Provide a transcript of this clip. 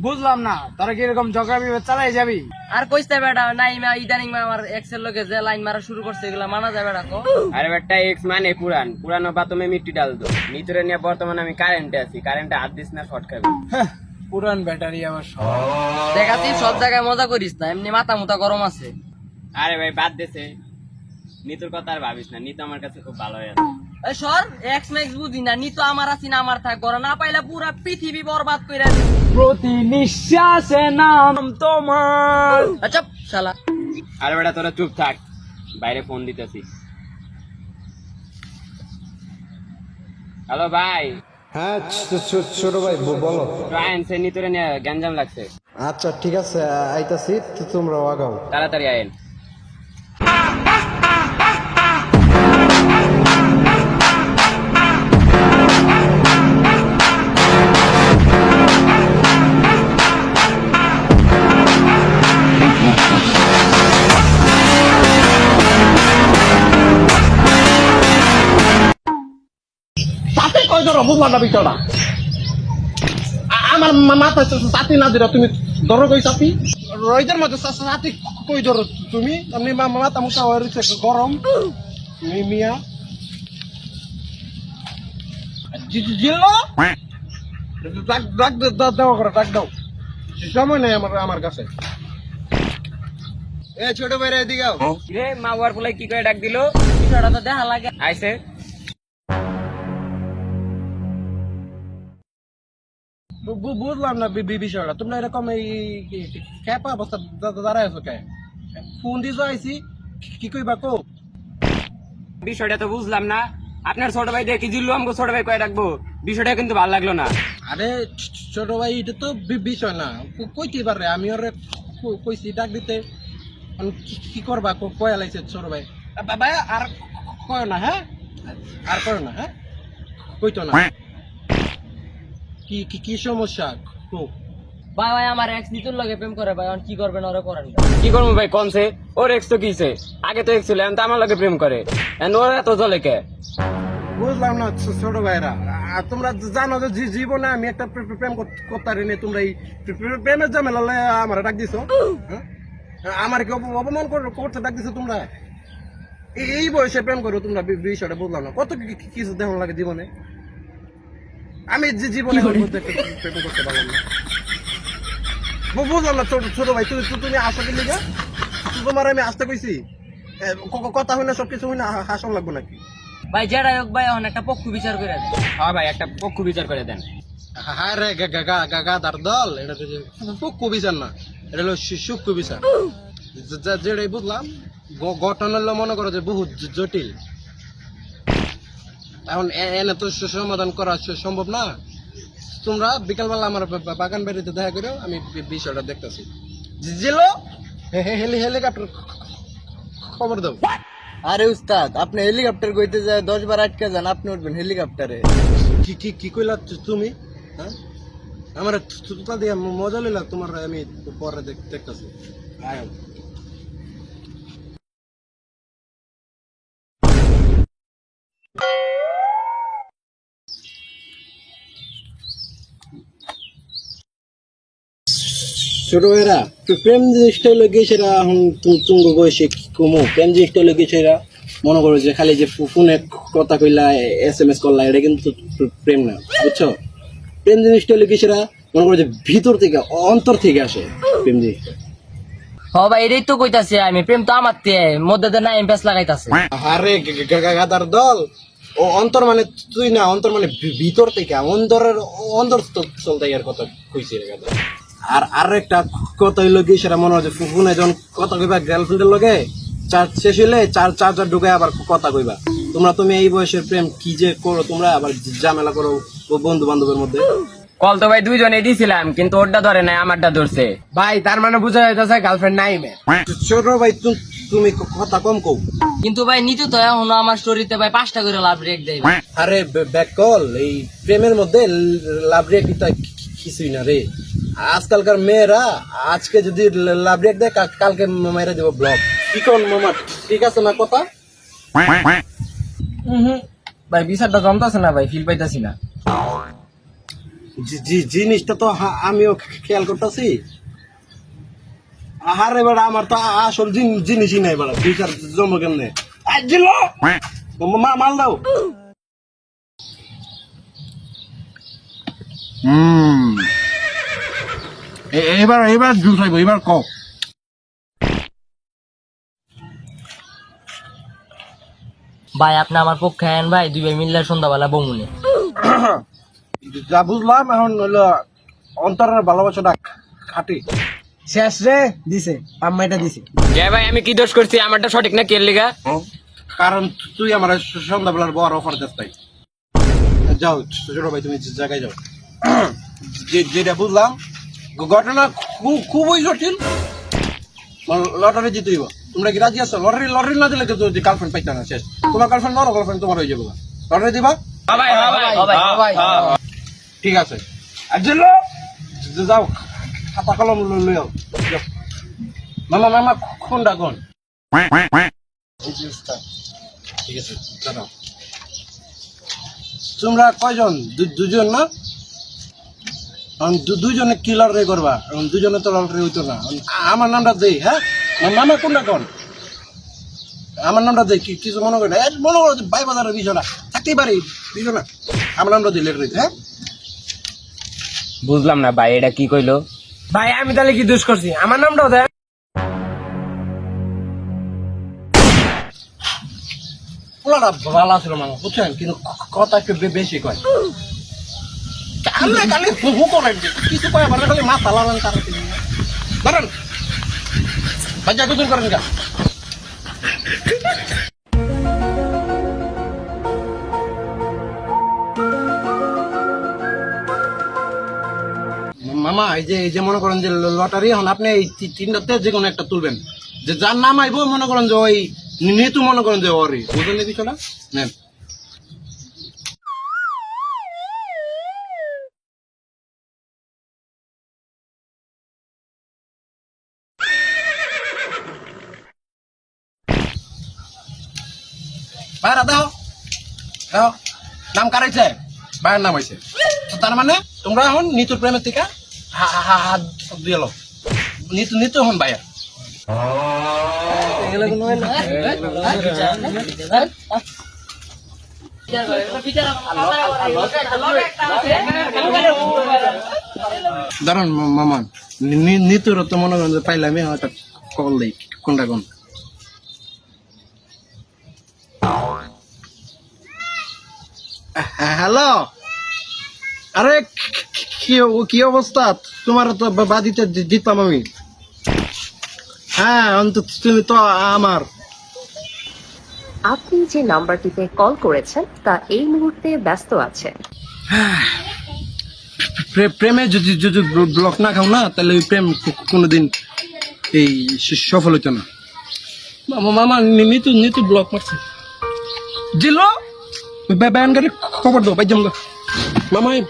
বুঝলাম না তোরা কিরকম ঝগড়া বিবাদ চালাই যাবি? আর কইতে বেটা নাই মা ইদানিং মা আমার এক্সের লগে যে লাইন মারা শুরু করছে এগুলা মানা যাবে না কো। আরে বেটা এক্স মানে পুরানো বাতমে মিট্টি ডাল দো নিতরে নিয়ে বর্তমানে আমি কারেন্টে আছি, কারেন্টে হাত দিস না শর্ট খাবি। পুরান ব্যাটারি আমার সব। দেখাচ্ছি সব জায়গায় মজা করিস না, এমনি মাথা মুথা গরম আছে। আরে ভাই বাদ দেছে, নিতুর কথা আর ভাবিস না, নিতু আমার কাছে খুব ভালো হয়ে আছে। এই সর এক্স ম্যাক্স বুঝি না, নি তো আমার আছি না আমার থাক, বড় না পাইলে পুরা পৃথিবী বরবাদ কইরা দিবি। প্রতি নিঃশ্বাসে নাম তোমার। আচ্ছা শালা আরে বেটা তোরা চুপ থাক, বাইরে ফোন দিতেছি। হ্যালো ভাই, হ্যাঁ ছোট ভাই বলো। ট্রাইন সে নিতরে নিয়ে গ্যাঞ্জাম লাগছে, আচ্ছা ঠিক আছে আইতাছি, তোমরা আগাও। তাড়াতাড়ি আয়েন। তাতে কয় ধরো বুঝলাম না বিষয়টা। আমার মাথায় চাতি না দিরা তুমি ধরো কই চাতি রইদের মধ্যে চাতি কই ধরো তুমি আপনি মাথা মুখা হয়েছে গরম মিয়া জিল্লো ডাক দাও করে ডাক দাও, সময় নেই আমার কাছে। এ ছোট ভাইরা এদিকে আও। রে মা ওয়ার বলে কি করে ডাক দিল? বিষয়টা তো দেখা লাগে। আইছে বুঝলাম না বিষয়টা, তোমরা এরকম এই খেপা অবস্থা দাঁড়ায় আছো কে? ফোন দিয়ে আইছি কি কইবা কো? বিষয়টা তো বুঝলাম না, আপনার ছোট ভাই দেখি জিল্লু আমাকে ছোট ভাই কয়ে ডাকবো, বিষয়টা কিন্তু ভালো লাগলো না। আরে ছোট ভাই এটা তো বিষয় না, কইতে পারে আমি ওরে কইছি ডাক দিতে, কি করবা কয়া লাইছে ছোট ভাই। ভাই আর কয় না, হ্যাঁ আর কয় না, হ্যাঁ কইতো না। কি কি কি সমস্যা তো? ভাই ভাই আমার এক্স নিতুর লগে প্রেম করে ভাই, এখন কি করবেন ওরে করেন। কি করবো ভাই কমছে, ওর এক্স তো কিছে, আগে তো এক্স ছিল, এখন তো আমার লগে প্রেম করে, ওর এত জলে কে? বুঝলাম না ছোট ভাইরা, তোমরা জানো যে জীবনে আমি একটা প্রেম করতে পারিনি, তোমরা এই প্রেমের ঝামেলা আমার ডাক দিছো, আমার কি অপমান করতে ডাক দিছো তোমরা? এই বয়সে প্রেম করো তোমরা, বিষয়টা বুঝলাম না। কত কিছু দেখানো লাগে জীবনে, আমি যে জীবনে প্রেম করতে পারলাম না। বুঝলাম না ছোট ভাই, তুমি আসো কি লিগা? তোমার আমি আসতে কইছি, কথা হই না সবকিছু হই না হাসন লাগবো নাকি? ভাই যেটাই হোক ভাই এখন একটা পক্ষ বিচার করে দেন। হ্যাঁ ভাই একটা পক্ষ বিচার করে দেন। হ্যাঁ রে গাদার দল, এটা পক্ষ বিচার না, এটা হলো সূক্ষ্ম বিচার। যেটাই বুঝলাম ঘটনা হলো মনে করো যে বহুত জটিল, এখন এনে তো সমাধান করা সম্ভব না। তোমরা বিকালবেলা আমার বাগান বাড়িতে দেখা করো, আমি বিষয়টা দেখতেছি। জিলো হেলিকপ্টার খবর দাও। আরে উস্তাদ, আপনি হেলিকপ্টার কইতে যায় 10 বার আটকে যান, আপনি উঠবেন হেলিকপ্টারে। কি কি কি কইলা তুমি? হ্যাঁ আমার তুতা দিয়া মজা লইলা, তোমার আমি পরে দেখতেছি। আয় ছোট ভাইরা, প্রেম জিনিসটা লেগে সেটা এখন তুঙ্গ বয়সে কমো, প্রেম জিনিসটা লেগে সেটা মনে করো যে খালি যে ফোনে কথা কইলা SMS করলা, এটা কিন্তু প্রেম না, বুঝছো? প্রেম জিনিসটা লেগে সেটা মনে করো যে ভিতর থেকে অন্তর থেকে আসে প্রেম জিনিসটা। হ ভাই এটাই তো কইতাছি আমি, প্রেম তো আমার মধ্যে না এমপ্যাস লাগাইতাছে। আরে গাদার দল, ও অন্তর মানে তুই না, অন্তর মানে ভিতর থেকে, অন্তরের অন্তর চলতে আর কথা কইছি রে গাদা। আর একটা কথা হইলো কি, সেটা মনে হয় যে ফোনে যখন কথা কইবা গার্লফ্রেন্ডের লগে, চার্জ শেষ হইলে চার্জার ঢুকে আবার কথা কইবা। তুমি এই বয়সের প্রেম কি যে করো, তোমরা আবার ঝামেলা করো বন্ধু বান্ধবের মধ্যে। কল তো ভাই দুইজনে দিছিলাম, কিন্তু ওরটা ধরে নাই, আমারটা ধরছে। ভাই তার মানে বোঝা যাইতেছে গার্লফ্রেন্ড নাই মেয়ে। ছোট ভাই তুমি কথা কম কও। কিন্তু ভাই নিতু তো এখন আমার স্টোরিতে ভাই 5টা করে লাভ রেক দেয়। আরে ব্যাক কল, এই প্রেমের মধ্যে লাভ রেক দিতে কিছুই না রে। আজকালকার মেয়েরা আজকে যদি লাভ রেক দেয়, কালকে মেরে দেবো ব্লক। কি কোন মামা, ঠিক আছে না কথা? ভাই বিচারটা জমতাছে না ভাই, ফিল পাইতাছি না। জিনিসটা তো আমিও খেয়াল করতেছি। আহারে বেড়া আমার তো আসল জিনিসই নাই বেড়া, বিচার জমো কেমনে মাল দাও। এবার এবার জুস হইব, এবার কও। ভাই আপনি আমার পক্ষে আইন ভাই, দুই ভাই মিললে সন্ধ্যাবেলা বমুনে। যা বুঝলাম এখন হইলো অন্তরের ভালোবাসাটা খাটি। শেষ রে দিছে পাম্মাইটা দিছে। এ ভাই আমি কি দোষ করছি? আমারটা সঠিক না কে লিগা? কারণ তুই আমার সন্ধ্যাবেলার বড় অফার দিস তাই। যাও ছোট ভাই, তুমি জায়গায় যাও। যেটা বুঝলাম ঘটনা খুবই জটিল। লটারি জিতেইব। তোমরা কি রাজি আছো? লটারি লটারি না দিলে কিন্তু গার্লফ্রেন্ড পাইতে না, শেষ। তোমার গার্লফ্রেন্ড নর গার্লফ্রেন্ড তোমার হয়ে যাবে। লটারি দিবা? ঠিক আছে। আর যাও খাতা কলম লই আও। মামা মামা কোনটা কোন? ঠিক আছে জানাও। তোমরা কয়জন? দুজন না? দুজনে কি লটারি করবা? দুজনে তো লটারি হইতো না। আমার নামটা দেই। হ্যাঁ মামা কোনটা কোন? আমার নামটা দেই। কিছু মনে করে মনে করো ভাই বাজারের বিষয় না, থাকতেই পারি বিষয় না। আমার নামটা দিই লেটারি। হ্যাঁ বুঝলাম না ভাই, এটা কি কইলো? ভাই আমি তাহলে কি দোষ করছি? আমার নামটাও দেয়। পোলাটা ভালো ছিল মামা, বুঝছেন, কিন্তু কথা একটু বেশি কয়। কালে ফুফু করেন কিছু কয়, আমার খালি মাথা লাগান। তার ধরেন বাচ্চা কুতুন করেন গা। মামা এই যে মনে করেন যে লটারি, এখন আপনি এই তিনটাতে যে কোনো একটা তুলবেন। যে যার নাম আইব মনে করেন যে ওই নিতু, মনে করেন যে ওরই, বুঝলেন এই বিষয়টা? নেন। বাইরা দাও দাও। নাম কারাইছে? বাইরের নাম হয়েছে। তার মানে তোমরা এখন নিতুর প্রেমের থেকে হাত দিয়ে লো। নিতু এখন বাইর। দাঁড়ান মামা, নিতুর তো মনে করেন যে পাইলামই, হয়তো কল দেই কোনটা কোন। হ্যালো, আরে কি অবস্থা তোমার? তো বাদিতে জিতলাম আমি। হ্যাঁ অন্তত তুমি তো আমার। আপনি যে নাম্বারটিতে কল করেছেন তা এই মুহূর্তে ব্যস্ত আছে। প্রেমে যদি ব্লক না খাও না, তাহলে ওই প্রেম কোনোদিন এই সফল হইতো না। মামা নিতু ব্লক মারছে। জিলো ব্যান গাড়ি খবর দাও, পাইজাম মামাই।